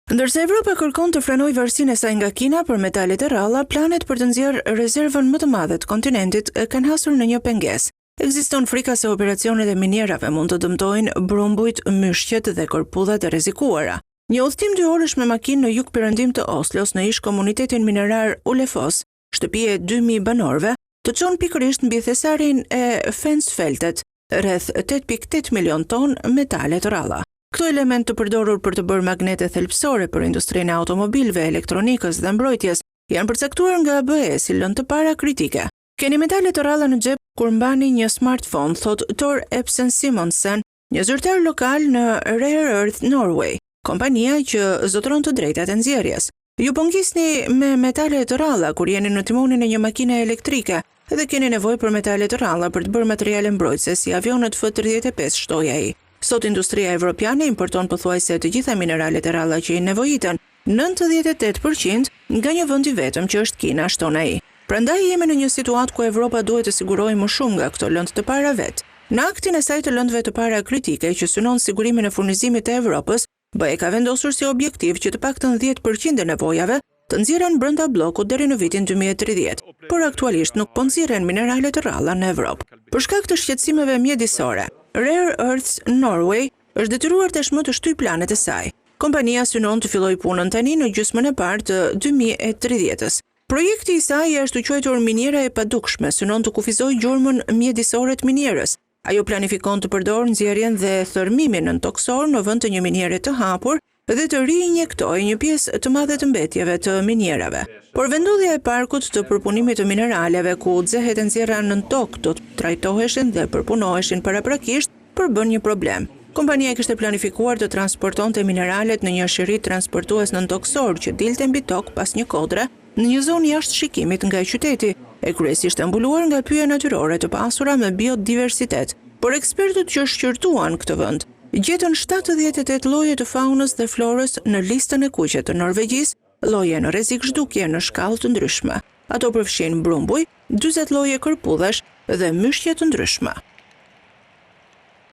Ndërsa Evropa kërkon të frenojë varësinë e saj nga Kina për metalet e rralla, planet për të nxjerrë rezervën më të madhe të kontinentit kanë hasur në një pengesë. Ekziston frika se operacionet e minierave mund të dëmtojnë brumbujt, myshqet dhe korpullat e rrezikuara. Një udhëtim 2 orësh me makinë në jug-perëndim të Oslos në ish komunitetin minerar Ulefos, shtëpi e 2000 banorëve, të çon pikërisht mbi thesarin e Fensfeltet, rreth 8.8 milion ton metale të rralla. Këto element të përdorur për të bërë magnete thelbësore për industrinë e automobilëve, elektronikës dhe mbrojtjes janë përcaktuar nga ABE si lëndë të para kritike. Keni metale të rralla në xhep kur mbani një smartphone, thot Tor Epson Simonsen, një zyrtar lokal në Rare Earth Norway, kompania që zotëron të drejtat e nxjerrjes. Ju pongisni me metale të rralla kur jeni në timonin e një makine elektrike dhe keni nevojë për metale të rralla për të bërë materiale mbrojtëse si avionët F-35, shtoi ai. Sot industria evropiane importon pothuajse të gjitha mineralet e rralla që i nevojiten, 98% nga një vend i vetëm që është Kina, shton ai. Prandaj jemi në një situatë ku Evropa duhet të sigurojë më shumë nga këto lëndë të para vet. Në aktin e saj të lëndëve të para kritike që synon sigurimin e furnizimit të Evropës, BE ka vendosur si objektiv që të paktën 10% e nevojave të nxjerren brenda bllokut deri në vitin 2030, por aktualisht nuk po nxjerren minerale të rralla në Evropë. Për shkak të shqetësimeve mjedisore, Rare Earth Norway është detyruar tashmë të shtyjë planet e saj. Kompania synon të fillojë punën tani në gjysmën e parë të 2030-s. Projekti i saj është i quajtur miniera e padukshme, synon të kufizojë gjurmën mjedisore të minierës. Ajo planifikon të përdorë nxjerrjen dhe thërmimin nën toksor në vend të një miniere të hapur dhe të rinjektojë një pjesë të madhe të mbetjeve të minierave. Por vendodhja e parkut të përpunimit të mineraleve ku nxehet e nxjerra nën tokë do të trajtoheshin dhe përpunoheshin paraprakisht përbën një problem. Kompania kishte planifikuar të transportonte mineralet në një shëri transportues nën toksor që dilte mbi tokë pas një kodre në një zonë jashtë shikimit nga qyteti, e kryesisht mbuluar nga pyje natyrore të pasura me biodiversitet. Por ekspertët që shqyrtuan këtë vend gjetën 78 lloje të faunës dhe florës në listën e kuqe të Norvegjisë, lloje në rrezik zhdukje në shkallë të ndryshme. Ato përfshin brumbuj, 40 lloje korpudhash dhe myshje të ndryshme.